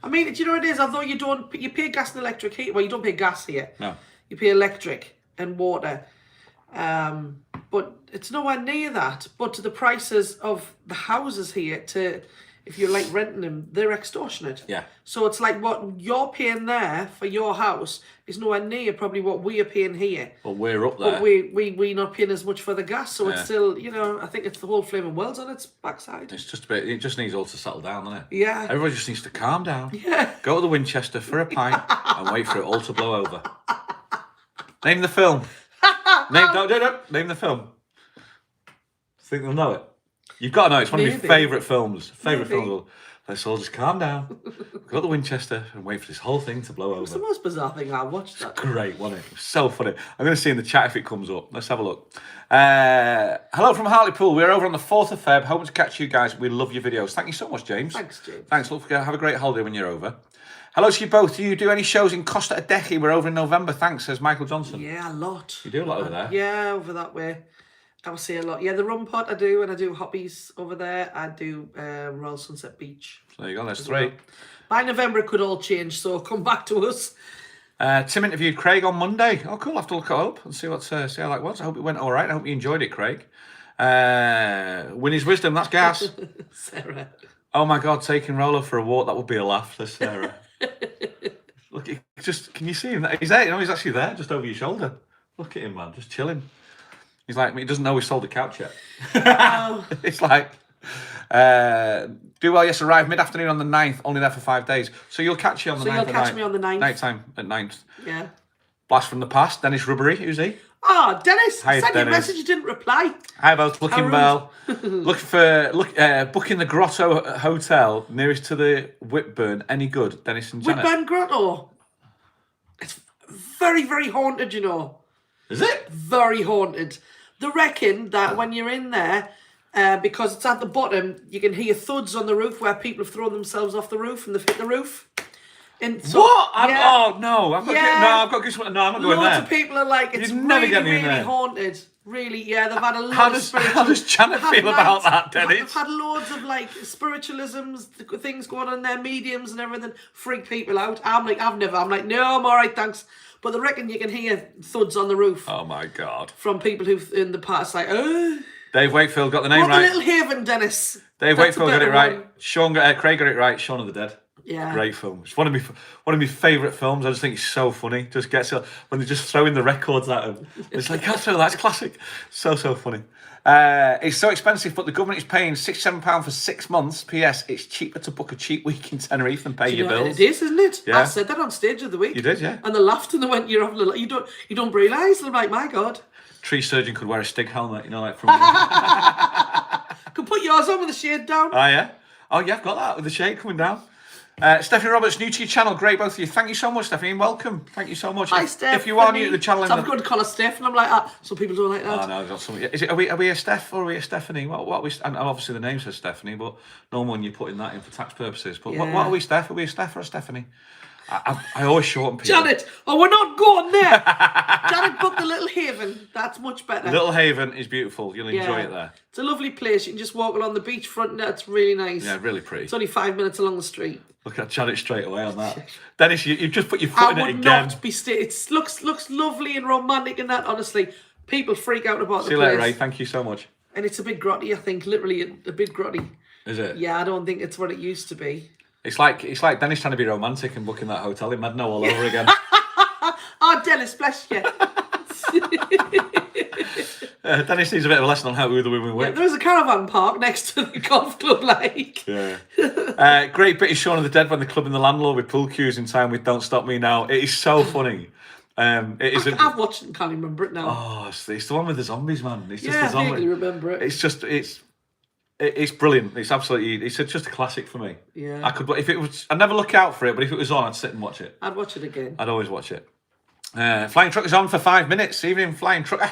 I mean, do you know what it is? Although you pay gas and electric here. Well, you don't pay gas here. No. You pay electric and water. But it's nowhere near that. But to the prices of the houses here, if you're like renting them, they're extortionate. Yeah. So it's like what you're paying there for your house is nowhere near probably what we are paying here. But we're up there. But we're not paying as much for the gas, so it's Yeah. still, I think it's the whole flaming world's on its backside. It's just a bit. It just needs all to settle down, doesn't it? Yeah. Everybody just needs to calm down. Yeah. Go to the Winchester for a pint and wait for it all to blow over. Name the film. Name the film. Think they'll know it. You've got to know. It's one of my favourite films. Favourite films. Let's all just calm down. Go to the Winchester and wait for this whole thing to blow over. It's the most bizarre thing I watched. That. Great, wasn't it? It was so funny. I'm going to see in the chat if it comes up. Let's have a look. Hello from Hartlepool. We're over on the 4th of Feb. Hoping to catch you guys. We love your videos. Thank you so much, James. Thanks, James. Thanks. Look, have a great holiday when you're over. Hello to you both. Do you do any shows in Costa Adeje? We're over in November. Thanks, says Michael Johnson. Yeah, a lot. You do a lot over there? Yeah, over that way. I would say a lot. Yeah, the rum pot I do, and I do hobbies over there. I do Royal Sunset Beach. So there you go, there's 3. Well. By November, it could all change, so come back to us. Tim interviewed Craig on Monday. Oh, cool. I'll have to look it up and see how that was. I hope it went all right. I hope you enjoyed it, Craig. Win his wisdom, that's gas. Sarah. Oh my God, taking Rolo for a walk, that would be a laugh, says Sarah. Look, can you see him? He's there, he's actually there, just over your shoulder. Look at him, man, just chilling. He's like, he doesn't know we sold the couch yet. Oh. It's like, do well, yes, arrive mid-afternoon on the 9th, only there for 5 days. So you'll catch you on the 9th. So you'll catch me on the 9th. Night time at 9th. Yeah. Blast from the past, Dennis Rubbery, who's he? Oh, Dennis, Hi, I sent you a Dennis. message, you didn't reply. Hi both, looking well. Booking the Grotto Hotel nearest to the Whitburn. Any good, Dennis and Janet? Whitburn Grotto. It's very, very haunted, you know. Is it? Very haunted. They reckon that when you're in there, because it's at the bottom, you can hear thuds on the roof where people have thrown themselves off the roof and they've hit the roof. And so, What? Yeah, Oh no! I've got goosebumps. No, I'm not going loads there. of people are like, it's You'd never really, get me in really there. haunted. Really, yeah, they've had a lot How of does spiritual... Janet feel about that, Dennis? They've had loads of like spiritualisms, things going on in their mediums and everything, freak people out. I'm like, I'm like, no, I'm all right, thanks. But they reckon you can hear thuds on the roof. Oh my God! From people who've in the past, like, oh. Dave Wakefield got the name What right. the Little Haven, Dennis. Dave That's Wakefield a got it better right. one. Craig got it right. Shaun of the Dead. Yeah. Great film. It's one of my favourite films. I just think it's so funny. Just gets when they're just throwing the records at him. It's like, that's classic. So funny. It's so expensive, but the government is paying £67 for 6 months. P.S. It's cheaper to book a cheap week in Tenerife than pay your bills. It is, isn't it? Yeah. I said that on stage of the week. You did, yeah. And they laughed and they went, "You're having you don't realise." And I'm like, my God. Tree surgeon could wear a Stig helmet, like from. Could put yours on with the shade down. Oh yeah. Oh yeah, I've got that with the shade coming down. Stephanie Roberts, new to your channel. Great, both of you. Thank you so much, Stephanie, and welcome. Thank you so much. Hi, Steph. If you are new to the channel, I'm going to call her Steph, and I'm like, some people don't like that. Oh no, got something. Is it? Are we a Steph or are we a Stephanie? What we? And obviously the name says Stephanie, but no one you're putting that in for tax purposes. But what are we, Steph? Are we a Steph or a Stephanie? I always shorten people. Janet, we're not going there. Janet booked the Little Haven. That's much better. Little Haven is beautiful. You'll enjoy it there. It's a lovely place. You can just walk along the beachfront and it's really nice. Yeah, really pretty. It's only 5 minutes along the street. Look at Janet straight away on that. Dennis, you've just put your foot in it again. I would not be It looks lovely and romantic and that, honestly. People freak out about the place. See you later, Ray. Thank you so much. And it's a bit grotty, I think. Literally a bit grotty. Is it? Yeah, I don't think it's what it used to be. It's like Dennis trying to be romantic and booking that hotel in Medno all over again. Oh, Dennis, bless you. Dennis needs a bit of a lesson on how who the women with. Yeah, there is a caravan park next to the golf club, like. Yeah. Great bit is Shaun of the Dead when they're clubbing the landlord with pool cues in time with Don't Stop Me Now. It is so funny. It is. I've watched it and can't remember it now. Oh, it's the one with the zombies, man. It's just I the zombie. vaguely remember it. It's brilliant. It's absolutely. It's just a classic for me. Yeah. I'd never look out for it, but if it was on, I'd sit and watch it. I'd watch it again. I'd always watch it. Flying Trucker's on for 5 minutes. Evening, Flying Trucker.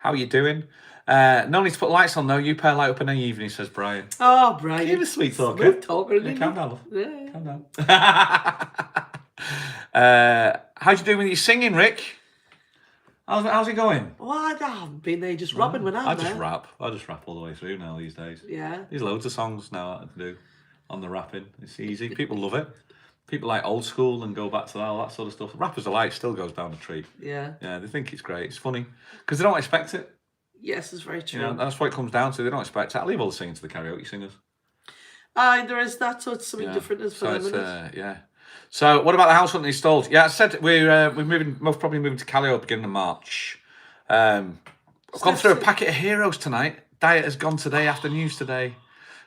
How are you doing? No need to put lights on though. You pair light up in the evening, says Brian. Oh, Brian. You're a sweet talker. Smooth talker, isn't he? Calm down, love. Yeah. Calm down. How'd you do with your singing, Rick? How's it going? Well, I haven't been there just robbing when I'm there. I just rap all the way through now these days. Yeah. There's loads of songs now I can do on the rapping. It's easy. People love it. People like old school and go back to all that sort of stuff. Rappers alike still goes down the treat. Yeah. Yeah, they think it's great. It's funny because they don't expect it. Yes, it's very true. You know, that's what it comes down to. They don't expect it. I leave all the singing to the karaoke singers. There is that, so it's something different as for them, yeah. So, what about the house hunting installed? Yeah, I said we're most probably moving to Calio beginning of March. I've gone through a packet of heroes tonight. Diet has gone today after news today.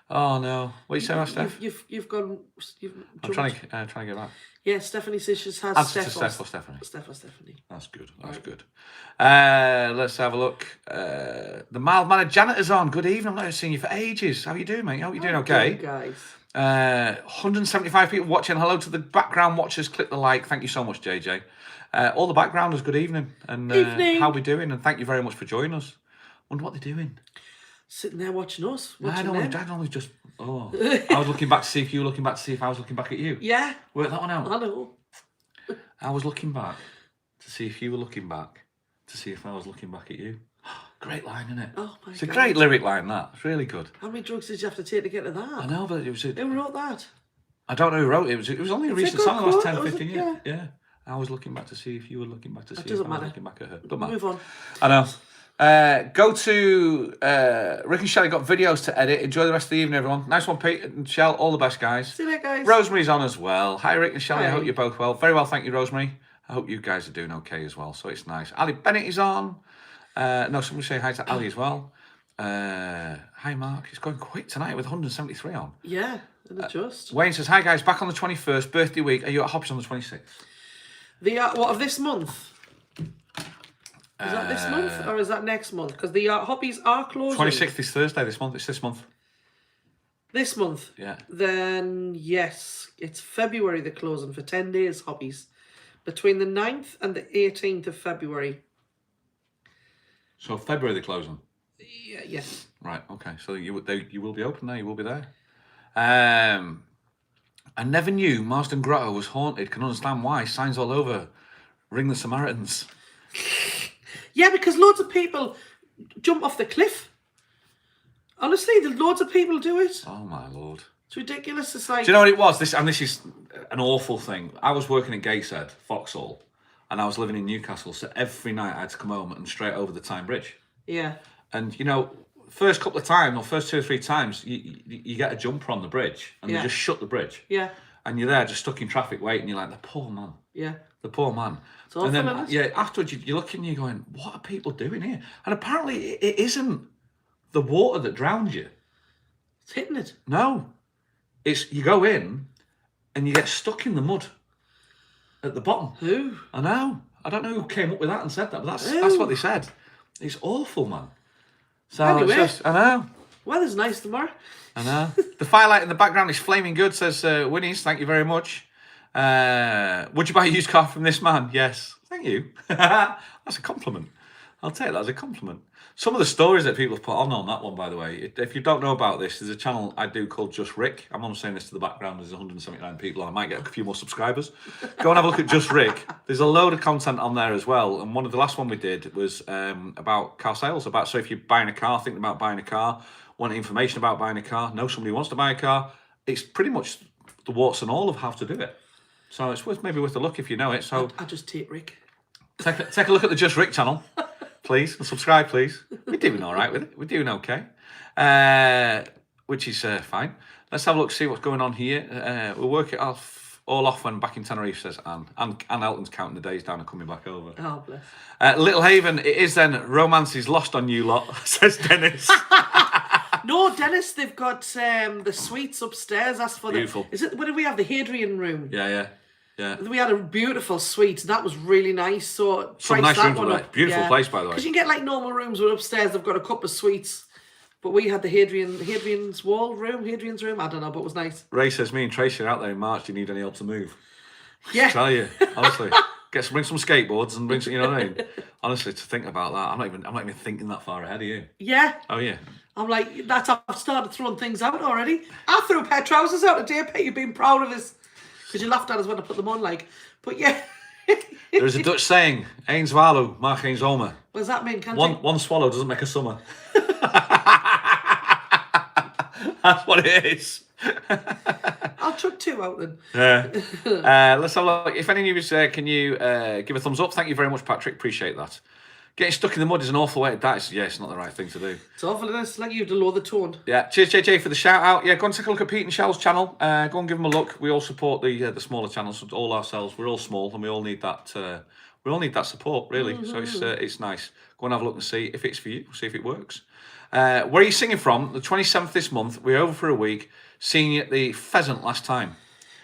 Oh no! What are you saying, Steph? You've gone. I'm trying to get back. Yeah, Stephanie says she's had Steph or Stephanie. Steph or Stephanie. That's good. That's good. Let's have a look. The mild-mannered janitor's on. Good evening. I've not seen you for ages. How are you doing, mate? Hope you're doing okay. Guys. 175 people watching. Hello to the background watchers. Click the like. Thank you so much, JJ. All the backgrounders, good evening. And evening. How are we doing? And thank you very much for joining us. Wonder what they're doing. Sitting there watching us. I normally just. Oh, I was looking back to see if you were looking back to see if I was looking back at you. Yeah. Work that one out. I know. I was looking back to see if you were looking back to see if I was looking back at you. Great line, isn't it? Oh my God. It's a great lyric line, that. It's really good. How many drugs did you have to take to get to that? I know, but it was... Who wrote that? I don't know who wrote it. It was only a recent song, the last 10, 15 years. Yeah. I was looking back to see if you were looking back to see if I was looking back at her. Doesn't matter. Move on. I know. Go to... Rick and Shelley got videos to edit. Enjoy the rest of the evening, everyone. Nice one, Pete and Shell. All the best, guys. See you later, guys. Rosemary's on as well. Hi, Rick and Shelley. Hi. I hope you're both well. Very well, thank you, Rosemary. I hope you guys are doing okay as well, so it's nice. Ali Bennett is on. No, somebody say hi to Ali as well. Hi, Mark. It's going quick tonight with 173 on. Yeah, and adjust. Wayne says, hi, guys. Back on the 21st, birthday week. Are you at Hops on the 26th? What, of this month? Is that this month or is that next month? Because the hobbies are closing. 26th is Thursday this month. It's this month. This month? Yeah. Then, yes, it's February they're closing for 10 days, hobbies. Between the 9th and the 18th of February. So February they're closing? Yeah, yes. Right, okay. So you will be open there. You will be there. I never knew Marsden Grotto was haunted. Can understand why. Signs all over. Ring the Samaritans. Yeah, because loads of people jump off the cliff. Honestly, loads of people do it. Oh, my Lord. It's ridiculous. It's like... Do you know what it was? This is an awful thing. I was working at Gateshead, Vauxhall, and I was living in Newcastle, so every night I had to come home and straight over the Tyne Bridge. Yeah. And, you know, first couple of times, or first 2 or 3 times, you get a jumper on the bridge, and they just shut the bridge. Yeah. and you're there just stuck in traffic waiting. You're like, the poor man. Yeah. The poor man. It's awful, and then, isn't it? yeah, afterwards you're looking, you're going, what are people doing here? And apparently it isn't the water that drowns you. It's hitting it. No. It's, you go in and you get stuck in the mud at the bottom. Who? I know. I don't know who came up with that and said that, but that's what they said. It's awful, man. So Anyway. it's just, I know. Weather's nice tomorrow. I know. The firelight in the background is flaming good, says Winnie's. Thank you very much. Would you buy a used car from this man? Yes. Thank you. That's a compliment. I'll take that as a compliment. Some of the stories that people have put on that one, by the way, if you don't know about this, there's a channel I do called Just Rick. I'm only saying this to the background. There's 179 people. I might get a few more subscribers. Go and have a look at Just Rick. There's a load of content on there as well. And one of the last one we did was about car sales. So if you're buying a car, thinking about buying a car, want information about buying a car, know somebody who wants to buy a car, it's pretty much the warts and all of how to do it. So it's maybe worth a look if you know it. So I just take Rick. take a look at the Just Rick channel, please, and subscribe, please. We're doing all right with it. We're doing okay, which is fine. Let's have a look, see what's going on here. We'll work it all off when back in Tenerife, says Anne. And Elton's counting the days down and coming back over. Oh, bless. Little Haven, it is then. Romance is lost on you lot, says Dennis. No, Dennis, they've got the suites upstairs. That's for Beautiful. What did we have? The Hadrian room. Yeah. We had a beautiful suite. That was really nice. So Some price nice that rooms one over up. there. Beautiful place, by the way. Because you can get like normal rooms, but upstairs they've got a couple of suites. But we had the Hadrian's room. I don't know, but it was nice. Ray says, me and Tracy are out there in March. Do you need any help to move? Yeah. I tell you, honestly. Bring some skateboards and bring some, you know what I mean? Honestly, to think about that, I'm not even thinking that far ahead of you. Yeah. Oh yeah. I'm like, I've started throwing things out already. I threw a pair of trousers out today, Pete. You've been proud of us. Because you laughed at us when I put them on, like. But yeah. There's a Dutch saying, Eén swallow, maakt geen zomer. What does that mean? One swallow doesn't make a summer. That's what it is. I'll chuck two out then. Yeah. Let's have a look. If any of you can you give a thumbs up? Thank you very much, Patrick. Appreciate that. Getting stuck in the mud is an awful way to die. It's not the right thing to do. It's awful, isn't it? It's like you to lower the tone. Yeah. Cheers, JJ, for the shout out. Yeah, go and take a look at Pete and Shell's channel. Go and give them a look. We all support the smaller channels, all ourselves. We're all small, and we all need that. We all need that support, really. Mm-hmm. So it's nice. Go and have a look and see if it's for you. See if it works. Where are you singing from? The 27th this month. We're over for a week. Singing at the Pheasant last time.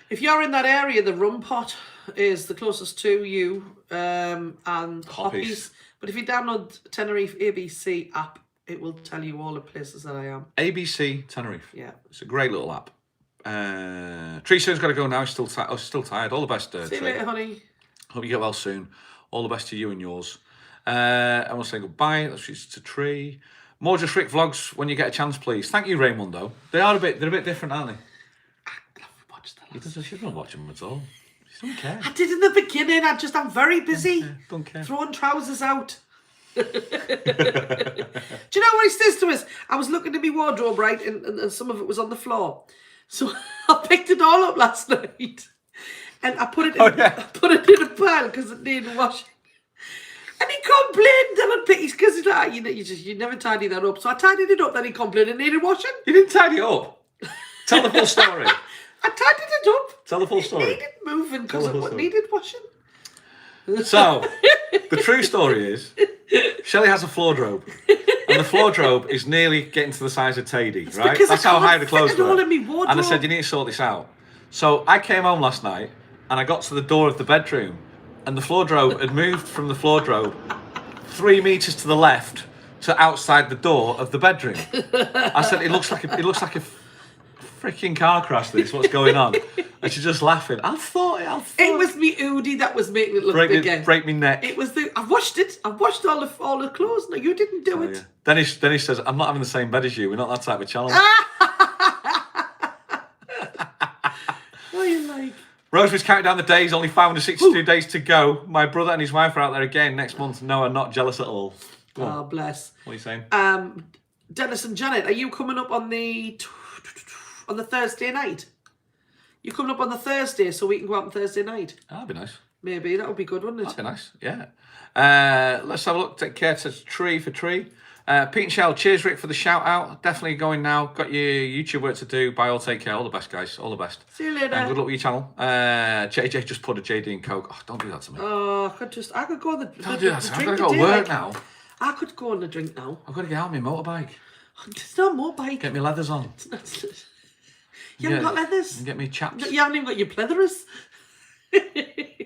If you're in that area, the Rum Pot is the closest to you, and Hoppies. But if you download Tenerife ABC app, it will tell you all the places that I am. ABC Tenerife. Yeah. It's a great little app. Tree Soon's got to go now. He's still tired. All the best, See you later, honey. Hope you get well soon. All the best to you and yours. I want to say goodbye. That's to Tree. More Just Rick vlogs when you get a chance, please. Thank you, Raymundo. They're a bit different, aren't they? He doesn't watch them at all. He doesn't care. I did in the beginning. I'm very busy. Don't care. Throwing trousers out. Do you know what he says to us? I was looking at my wardrobe, right, and some of it was on the floor. So I picked it all up last night, and I put it in a pile because it needed washing. And he complained on Picky's because he's like, you never tidy that up. So I tidied it up. Then he complained it needed washing. You didn't tidy it up. Tell the full story. I tidied it up. Tell the full story. It needed moving because it needed washing. So, the true story is, Shelley has a floor drobe. And the floor drobe is nearly getting to the size of Teddy, right? That's how high the clothes were. And I said, you need to sort this out. So, I came home last night, and I got to the door of the bedroom, and the floor drobe had moved from the floor drobe 3 meters to the left to outside the door of the bedroom. I said, it looks like a freaking car crash. What's going on? And she's just laughing. I thought it was me Udi that was making it look bigger. Break me neck. It was I washed it. I washed all the clothes. No, you didn't do it. Yeah. Dennis says, I'm not having the same bed as you. We're not that type of channel. What are you like? Rosemary's counting down the days, only 562 days to go. My brother and his wife are out there again next month. No, I'm not jealous at all. Oh, bless. What are you saying? Dennis and Janet, are you coming up on the Thursday night? You coming up on the Thursday so we can go out on Thursday night? That'd be nice. Maybe, that would be good, wouldn't it? That'd be nice, yeah. Let's have a look. Take care. It says Tree for Tree. Pete and Shell, cheers, Rick, for the shout out. Definitely going now. Got your YouTube work to do. Bye, all take care. All the best, guys. All the best. See you later. And good luck with your channel. JJ just put a JD and Coke. Oh, don't do that to me. Oh, I could go on the Don't do that to me. I've got drink to go to today, work like, now. I could go on the drink now. I've got to get out on my motorbike. It's not a motorbike. Get my leathers on. You haven't got leathers. And get me chaps. You haven't even got your pleathers.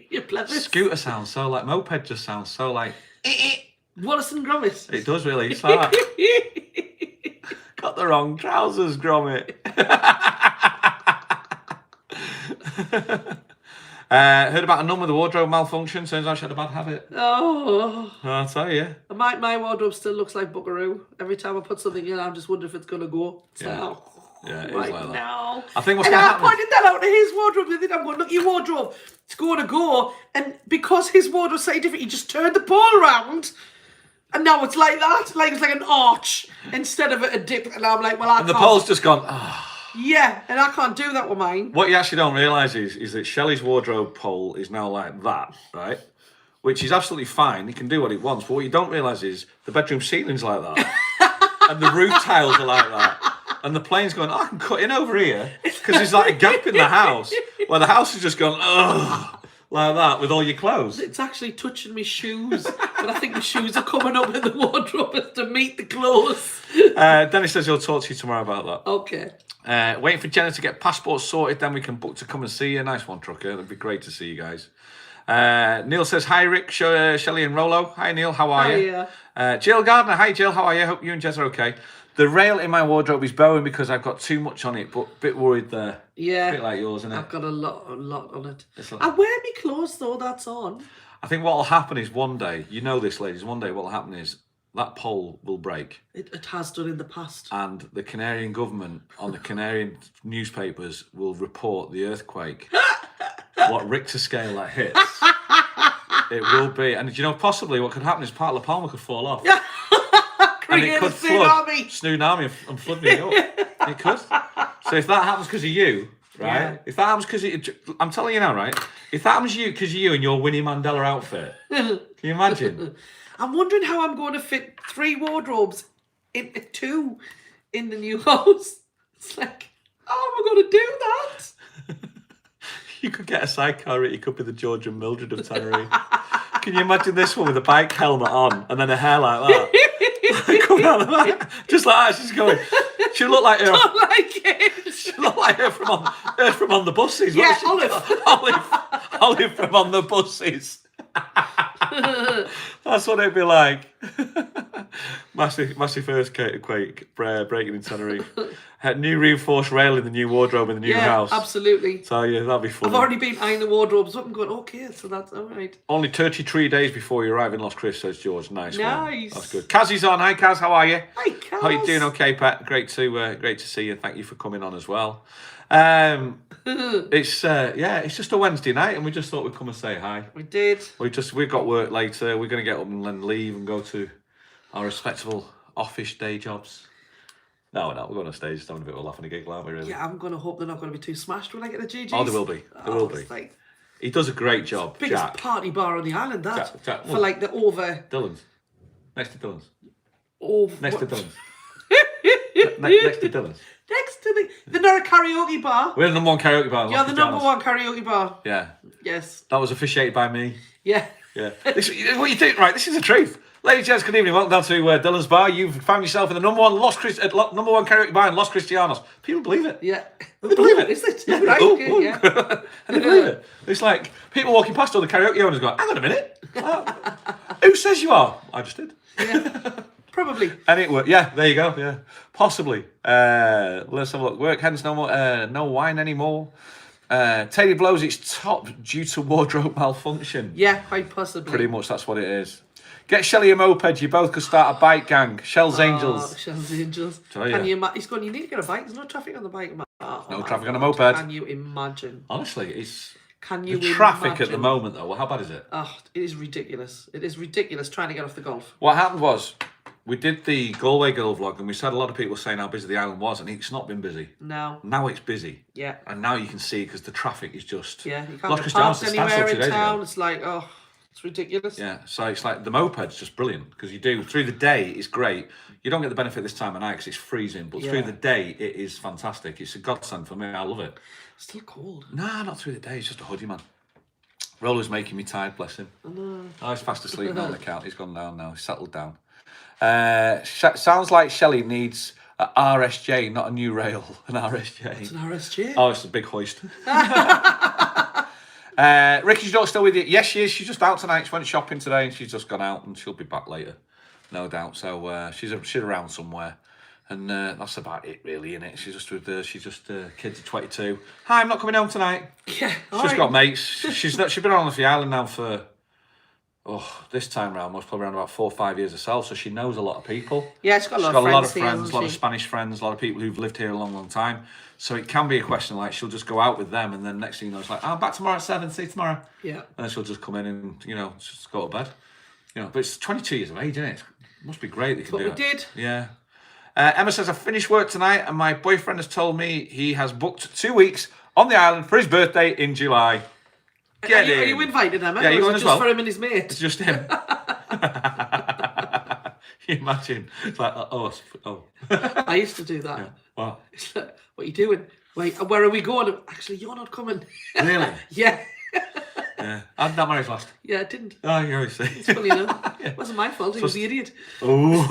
Your pleathers. Scooter sounds so like, moped just sounds so like. Wallace and Gromit. It does really. It's like got the wrong trousers, Gromit. Heard about a number of the wardrobe malfunction. Turns out she had a bad habit. Oh. I'll tell you. My wardrobe still looks like Buckaroo. Every time I put something in, I'm just wondering if it's going to go. It's Yeah. like, oh, Yeah, it is right like that. now. I think what's and going to I happen. pointed that out to his wardrobe with it. I'm going, look, your wardrobe, it's going to go. And because his wardrobe's slightly different, he just turned the pole around. And now it's like that. Like it's like an arch instead of a dip. And I'm like, well, I And the can't. pole's just gone. Oh. Yeah, and I can't do that with mine. What you actually don't realise is that Shelley's wardrobe pole is now like that, right? Which is absolutely fine. He can do what he wants. But what you don't realise is the bedroom ceiling's like that. And the roof tiles are like that. And the plane's going, oh, I can cut in over here. Because there's like a gap in the house where the house has just gone, ugh, like that with all your clothes. It's actually touching my shoes. But I think the shoes are coming up in the wardrobe to meet the clothes. Dennis says he'll talk to you tomorrow about that. Okay. Waiting for Jenna to get passports sorted, then we can book to come and see you. Nice one, Trucker. It'd be great to see you guys. Neil says, hi, Rick, Shelley and Rolo. Hi, Neil. How are you? Jill Gardner. Hi, Jill. How are you? Hope you and Jez are okay. The rail in my wardrobe is bowing because I've got too much on it, but a bit worried there. Yeah. A bit like yours, isn't it? I've got a lot on it. Like, I wear my clothes, though, that's on. I think what will happen is one day, you know this, ladies, one day what will happen is that pole will break. It has done in the past. And the Canarian government on the Canarian newspapers will report the earthquake. What Richter scale that hits. It will be. And you know, possibly what could happen is part of La Palma could fall off. And it could flood tsunami and flood me up. It could. So if that happens because of you, right? Yeah. If that happens because I'm telling you now, right? If that happens because of you and your Winnie Mandela outfit, can you imagine? I'm wondering how I'm going to fit 3 wardrobes into 2 in the new house. It's like, how am I going to do that? You could get a sidecar. You could be the George and Mildred of Tenerife. Can you imagine this one with a bike helmet on and then a hair like that? Coming out of the back, just like that. She's going. She look like her. Don't like it. She look like her from on the buses. Yeah, Olive from on the buses. That's what it'd be like. massive earthquake breaking in Tenerife. New reinforced rail in the new wardrobe in the new house. Absolutely. So yeah, that'd be fun. I've already been eyeing the wardrobes up and going, okay, so that's all right. Only 33 days before you arrive in Los Cris, says George. Nice. Nice. That's good. Kazzy's on. Hi, Kaz. How are you? Hi, Kaz. How you doing? Okay, Pat. Great to see you. Thank you for coming on as well. It's just a Wednesday night, and we just thought we'd come and say hi. We did. We've got work later. We're going to get up and then leave and go to our respectable office day jobs. No, we're going on stage, just having a bit of a laugh and a giggle, aren't we, really? Yeah, I'm going to hope they're not going to be too smashed when I get the GGs. Oh, there will be. There will be. Like, He does a great job, biggest Jack. party bar on the island, that. Jack, for like the over... Dylan's. Next to Dylan's. Over... Next to Dylan's. Next to Dylan's. Next to the not a karaoke bar. We're the number 1 karaoke bar. Yeah, the number 1 karaoke bar. Yeah. Yes. That was officiated by me. Yeah. Yeah. What you doing? Right, this is the truth. Ladies and gents, good evening. Welcome down to Dylan's Bar. You've found yourself in the number 1 number 1 karaoke bar in Los Cristianos. People believe it. Yeah. They believe it. Is it? Yeah. Right, Ooh, okay, ooh. yeah. And they believe it. It's like people walking past all the karaoke owners going, hang on a minute. Who says you are? I just did. Yeah. Probably. And it worked. Yeah, there you go. Yeah, possibly. Let's have a look. Work hence no more. No wine anymore. Teddy blows its top due to wardrobe malfunction. Yeah, quite possibly. Pretty much that's what it is. Get Shelley a moped. You both could start a bike gang. Shell's Angels. Shell's Angels. Tell Can you. you imagine? He's going, you need to get a bike. There's no traffic on the bike. No traffic on a moped. Can you imagine? Honestly, it's Can you the traffic imagine? at the moment though. Well, how bad is it? Oh, it is ridiculous. It is ridiculous trying to get off the golf. What happened was we did the Galway Girl vlog and we said a lot of people saying how busy the island was, and it's not been busy. No. Now it's busy. Yeah. And now you can see because the traffic is just. Yeah. You can't Los get Cristianos parked standstill anywhere 2 in days ago. town. It's like, oh, It's ridiculous. Yeah, so it's like the moped's just brilliant because you do through the day. It's great. You don't get the benefit this time of night because it's freezing, but through the day it is fantastic. It's a godsend for me. I love it. Still cold. Nah, not through the day. It's just a hoodie, man. Roller's making me tired, bless him. I know. Oh, he's fast asleep now on the count. He's gone down now. He's settled down. Sounds like Shelley needs a RSJ, not a new rail. An RSJ. It's an RSJ. Oh, it's a big hoist. Ricky's not still with you? Yes, she is. She's just out tonight. She went shopping today and she's just gone out and she'll be back later, no doubt. So she's around somewhere. And that's about it, really, innit? She's just with kids at 22. Hi, I'm not coming home tonight. Yeah, She's got mates. She's been on the island now for this time round, most probably around about 4 or 5 years herself. So she knows a lot of people. Yeah, she's got a lot of friends, a lot of Spanish friends, a lot of people who've lived here a long, long time. So it can be a question like she'll just go out with them, and then next thing you know, it's like, I'm back tomorrow at 7. See you tomorrow. Yeah. And then she'll just come in and just go to bed. But it's 22 years of age, isn't it? It must be great. They can do it. But we did. Yeah. Emma says, I finished work tonight and my boyfriend has told me he has booked 2 weeks on the island for his birthday in July. Are you invited, Emma? Yeah, you going as well? Just for him and his mate? It's just him. Can you imagine? It's like, oh. I used to do that. Yeah. Wow. It's like, what are you doing? Wait, where are we going? Actually, you're not coming. Really? Yeah. Yeah. How did that marriage last? Yeah, it didn't. Oh, you always say. It's funny enough. Yeah. It wasn't my fault. He was the idiot. Oh.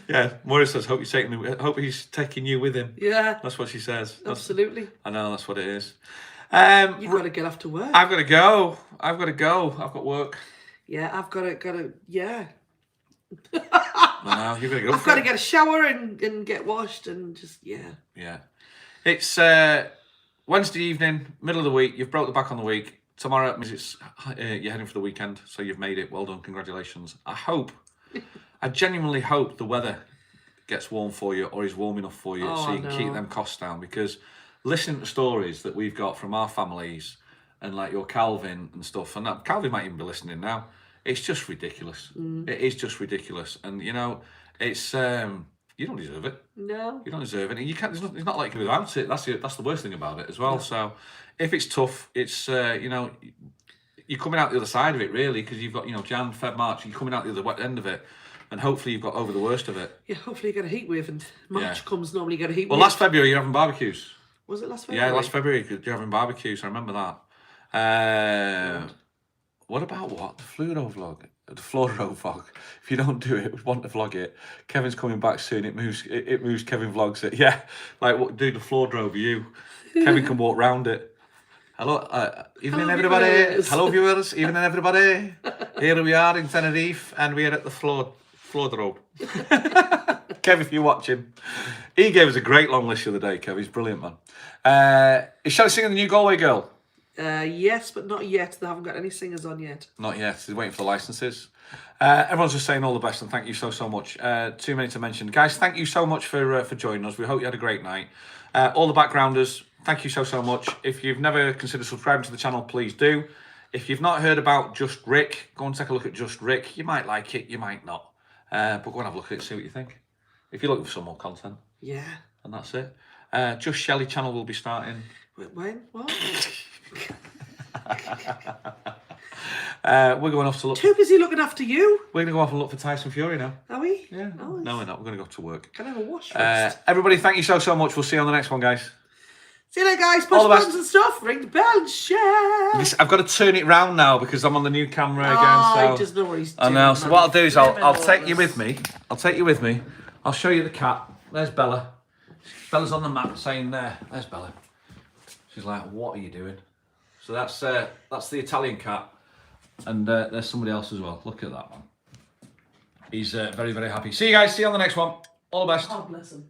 Yeah, Maurice says, hope he's taking you with him. Yeah. That's what she says. Absolutely. I know, that's what it is. You've got to get off to work. I've got to go. I've got work. Yeah, I've got to, yeah. I know, you've got to go. I've got to get a shower and get washed and just, yeah. Yeah. It's Wednesday evening, middle of the week. You've broke the back on the week. Tomorrow means you're heading for the weekend, so you've made it. Well done, congratulations. I genuinely hope the weather gets warm for you or is warm enough for you so you can keep them costs down, because listening to stories that we've got from our families and like your Calvin and stuff, and that Calvin might even be listening now, it's just ridiculous. It is just ridiculous. And it's you don't deserve it. No. You don't deserve it. And you can't, it's not like you can without it. That's the worst thing about it as well. Yeah. So if it's tough, it's you're coming out the other side of it really, because you've got Jan, Feb, March, you're coming out the other end of it. And hopefully you've got over the worst of it. Yeah, hopefully you get a heat wave, and March comes normally you get a heat wave. Well, last February you're having barbecues. Was it last February? Yeah, last February you're having barbecues. I remember that. What about the Fluoro vlog? The Fluoro vlog. If you don't do it, want to vlog it. Kevin's coming back soon. It moves. Kevin vlogs it. Yeah, do the floor over you. Kevin can walk round it. Hello, evening everybody. Viewers. Hello viewers, evening everybody. Here we are in Tenerife, and we are at the floor road. Kev, if you're watching, he gave us a great long list the other day. Kev, he's brilliant, man. Is Shelley singing the new Galway Girl? Yes, but not yet. They haven't got any singers on yet. Not yet. They're waiting for the licenses. Everyone's just saying all the best and thank you so much. Too many to mention, guys. Thank you so much for joining us. We hope you had a great night. All the backgrounders, thank you so much. If you've never considered subscribing to the channel, please do. If you've not heard about Just Rick, go and take a look at Just Rick. You might like it, you might not. But go and have a look at it, see what you think. If you're looking for some more content. Yeah. And that's it. Just Shelley channel will be starting. When? What? We're going off to look. Too busy looking after you. We're going to go off and look for Tyson Fury now. Are we? Yeah. Oh, no, we're not. We're going to go to work. Can I have a wash first? Everybody, thank you so much. We'll see you on the next one, guys. See you later, guys. Push buttons and stuff. Ring the bell and share. I've got to turn it round now because I'm on the new camera again. So he doesn't know what he's doing. I know. So what I'll do is I'll take you with me. I'll show you the cat. There's Bella. Bella's on the mat saying there. There's Bella. She's like, what are you doing? So that's the Italian cat. And there's somebody else as well. Look at that one. He's very, very happy. See you guys. See you on the next one. All the best. God bless him.